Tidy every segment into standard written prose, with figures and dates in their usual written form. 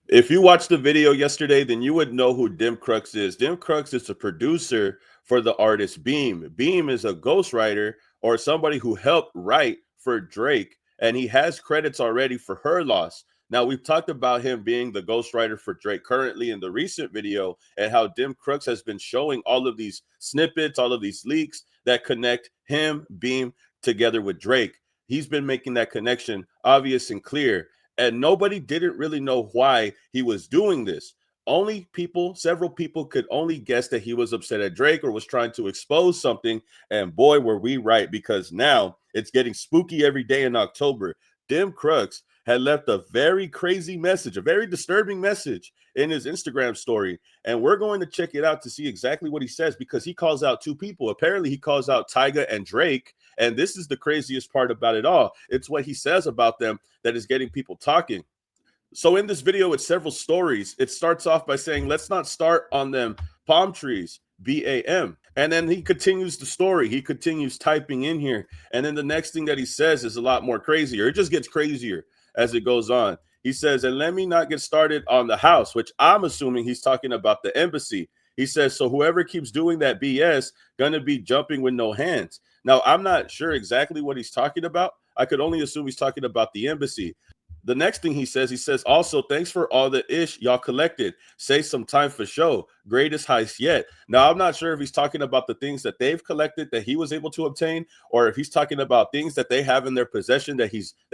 If you watched the video yesterday, then you would know who Dim Crux is. Dim Crux is the producer for the artist Beam. Beam is a ghostwriter or somebody who helped write for Drake, and he has credits already for Her Loss. Now, we've talked about him being the ghostwriter for Drake currently in the recent video, and how Dim Crux has been showing all of these snippets, all of these leaks that connect him, Beam, together with Drake. He's been making that connection obvious and clear, and nobody didn't really know why he was doing this. Only people, several people could only guess that he was upset at Drake or was trying to expose something. And boy, were we right, because now it's getting spooky every day in October. Dim Crux had left a very crazy message, a very disturbing message in his Instagram story. And we're going to check it out to see exactly what he says, because he calls out two people. Apparently, he calls out Tyga and Drake. And this is the craziest part about it all. It's what he says about them that is getting people talking. So in this video, it's several stories. It starts off by saying, let's not start on them palm trees, BAM. And then he continues the story. He continues typing in here. And then the next thing that he says is a lot more crazier. It just gets crazier as it goes on. He says, and let me not get started on the house, which I'm assuming he's talking about the embassy. He says, so whoever keeps doing that BS, gonna be jumping with no hands. Now, I'm not sure exactly what he's talking about. I could only assume he's talking about the embassy. The next thing he says, also, thanks for all the ish y'all collected. Say some time for show. Greatest heist yet. Now, I'm not sure if he's talking about the things that they've collected that he was able to obtain, or if he's talking about things that they have in their possession that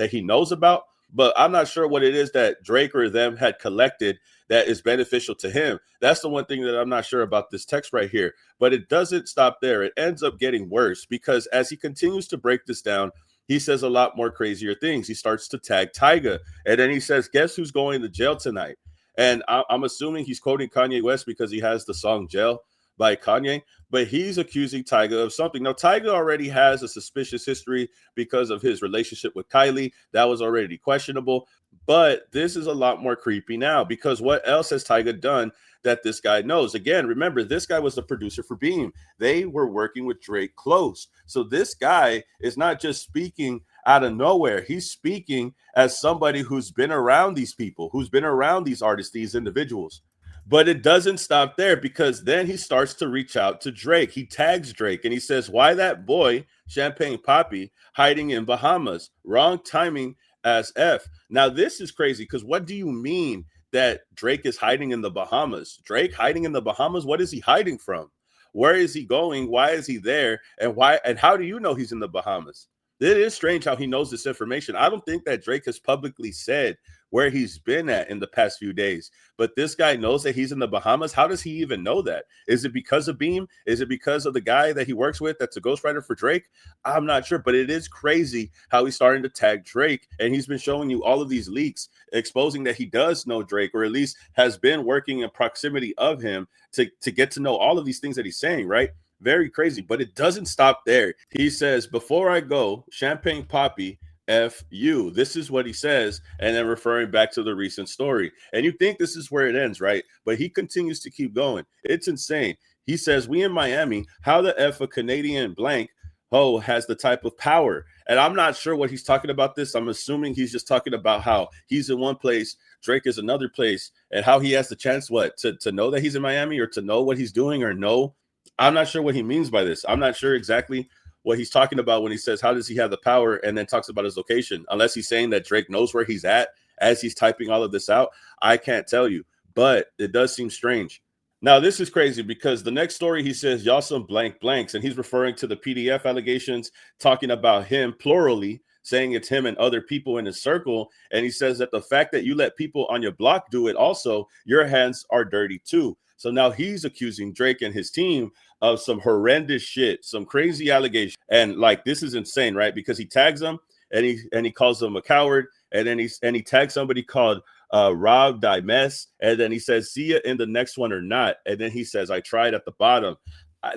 he knows about. But I'm not sure what it is that Drake or them had collected that is beneficial to him. That's the one thing that I'm not sure about this text right here. But it doesn't stop there. It ends up getting worse, because as he continues to break this down, he says a lot more crazier things. He starts to tag Tyga, and then he says, guess who's going to jail tonight? And I'm assuming he's quoting Kanye West because he has the song Jail by Kanye, but he's accusing Tyga of something. Now, Tyga already has a suspicious history because of his relationship with Kylie. That was already questionable, but this is a lot more creepy now, because what else has Tyga done that this guy knows? Again, remember, this guy was the producer for Beam. They were working with Drake close. So this guy is not just speaking out of nowhere. He's speaking as somebody who's been around these people, who's been around these artists, these individuals. But it doesn't stop there, because then he starts to reach out to Drake. He tags Drake and he says, why that boy, Champagne Poppy, hiding in Bahamas? Wrong timing as F. Now, this is crazy, because what do you mean that Drake is hiding in the Bahamas? Drake hiding in the Bahamas? What is he hiding from? Where is he going? Why is he there? And why? And how do you know he's in the Bahamas? It is strange how he knows this information. I don't think that Drake has publicly said where he's been at in the past few days, but this guy knows that he's in the Bahamas. How does he even know that? Is it because of Beam? Is it because of the guy that he works with that's a ghostwriter for Drake? I'm not sure, but it is crazy how he's starting to tag Drake, and he's been showing you all of these leaks exposing that he does know Drake, or at least has been working in proximity of him to get to know all of these things that he's saying, right? Very crazy, but it doesn't stop there. He says, before I go, Champagne Poppy, F you. This is what he says, and then referring back to the recent story. And you think this is where it ends, right? But he continues to keep going. It's insane. He says, we in Miami, how the F a Canadian blank ho has the type of power. And I'm not sure what he's talking about this. I'm assuming he's just talking about how he's in one place, Drake is another place, and how he has the chance, what, to know that he's in Miami, or to know what he's doing, or know. I'm not sure what he means by this. I'm not sure exactly what he's talking about when he says, how does he have the power, and then talks about his location, unless he's saying that Drake knows where he's at as he's typing all of this out. I can't tell you, but it does seem strange. Now, this is crazy, because the next story, he says, y'all some blank blanks, and he's referring to the PDF allegations, talking about him plurally, saying it's him and other people in his circle. And he says that the fact that you let people on your block do it, also, your hands are dirty too. So now he's accusing Drake and his team of some horrendous shit, some crazy allegations. And like, this is insane, right? Because he tags them, and he calls them a coward, and then he tags somebody called Rob Dimes, and then he says, see you in the next one or not. And then he says, I tried at the bottom.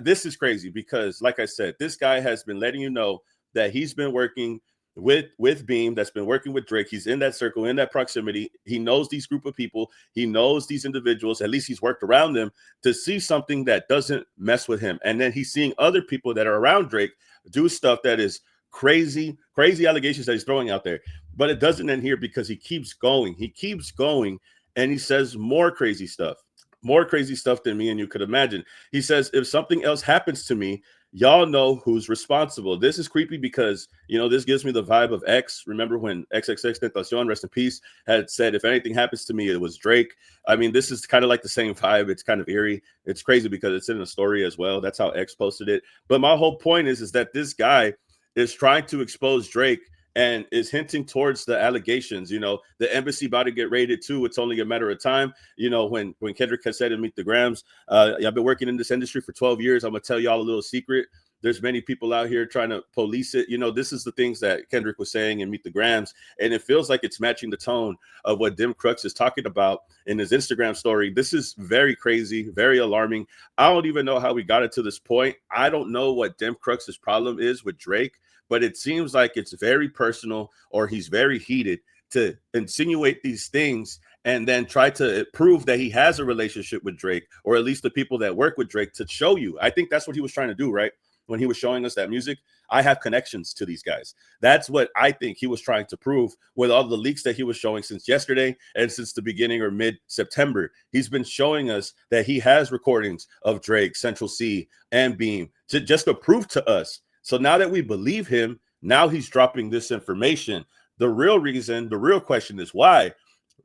This is crazy, because like I said, this guy has been letting you know that he's been working with Beam, that's been working with Drake. He's in that circle, in that proximity. He knows these group of people. He knows these individuals. At least he's worked around them to see something that doesn't mess with him. And then he's seeing other people that are around Drake do stuff that is crazy allegations that he's throwing out there. But it doesn't end here, because he keeps going. He keeps going. And he says more crazy stuff than me and you could imagine. He says, if something else happens to me, y'all know who's responsible. This is creepy because, you know, this gives me the vibe of X. Remember when XXXTentacion, rest in peace, had said, if anything happens to me, it was Drake. I mean, this is kind of like the same vibe. It's kind of eerie. It's crazy because it's in a story as well. That's how X posted it. But my whole point is that this guy is trying to expose Drake and is hinting towards the allegations. You know, the embassy about to get raided too. It's only a matter of time. You know, when Kendrick has said in Meet the Grams, I've been working in this industry for 12 years. I'm gonna tell y'all a little secret. There's many people out here trying to police it. You know, this is the things that Kendrick was saying in Meet the Grams, and it feels like it's matching the tone of what Dim Crux is talking about in his Instagram story. This is very crazy, very alarming. I don't even know how we got it to this point. I don't know what Dim Crux's problem is with Drake, but it seems like it's very personal, or he's very heated to insinuate these things and then try to prove that he has a relationship with Drake, or at least the people that work with Drake, to show you. I think that's what he was trying to do, right? When he was showing us that music, I have connections to these guys. That's what I think he was trying to prove with all the leaks that he was showing since yesterday and since the beginning or mid-September. He's been showing us that he has recordings of Drake, Central C, and Beam just to prove to us. So now that we believe him, now he's dropping this information. The real reason, the real question is why?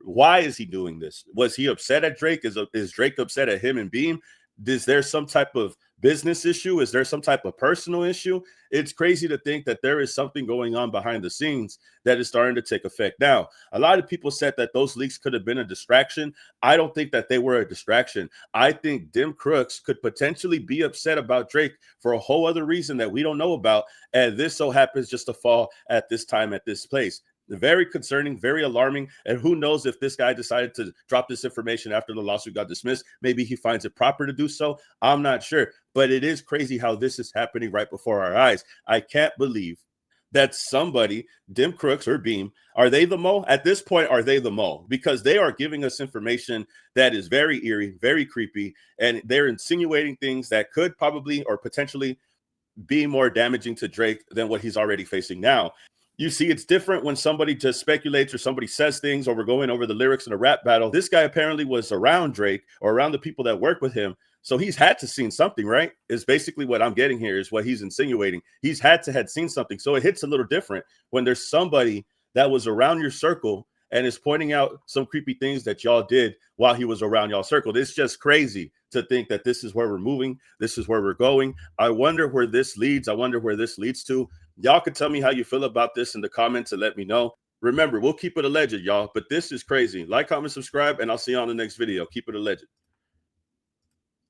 Why is he doing this? Was he upset at Drake? Is Drake upset at him and Beam? Is there some type of business issue? Is there some type of personal issue? It's crazy to think that there is something going on behind the scenes that is starting to take effect. Now, a lot of people said that those leaks could have been a distraction. I don't think that they were a distraction. I think Dim Crux could potentially be upset about Drake for a whole other reason that we don't know about. And this so happens just to fall at this time, at this place. Very concerning, very alarming. And who knows if this guy decided to drop this information after the lawsuit got dismissed. Maybe he finds it proper to do so. I'm not sure. But it is crazy how this is happening right before our eyes. I can't believe that somebody, Dim Crux or Beam, are they the mole? At this point, are they the mole? Because they are giving us information that is very eerie, very creepy, and they're insinuating things that could probably or potentially be more damaging to Drake than what he's already facing now. You see, it's different when somebody just speculates or somebody says things, or we're going over the lyrics in a rap battle. This guy apparently was around Drake or around the people that work with him. So he's had to seen something, right? Is basically what I'm getting here, is what he's insinuating. He's had seen something. So it hits a little different when there's somebody that was around your circle and is pointing out some creepy things that y'all did while he was around y'all circle. It's just crazy to think that this is where we're moving. This is where we're going. I wonder where this leads. I wonder where this leads to. Y'all can tell me how you feel about this in the comments and let me know. Remember, we'll keep it alleged, y'all, but this is crazy. Like, comment, subscribe, and I'll see you on the next video. Keep it alleged.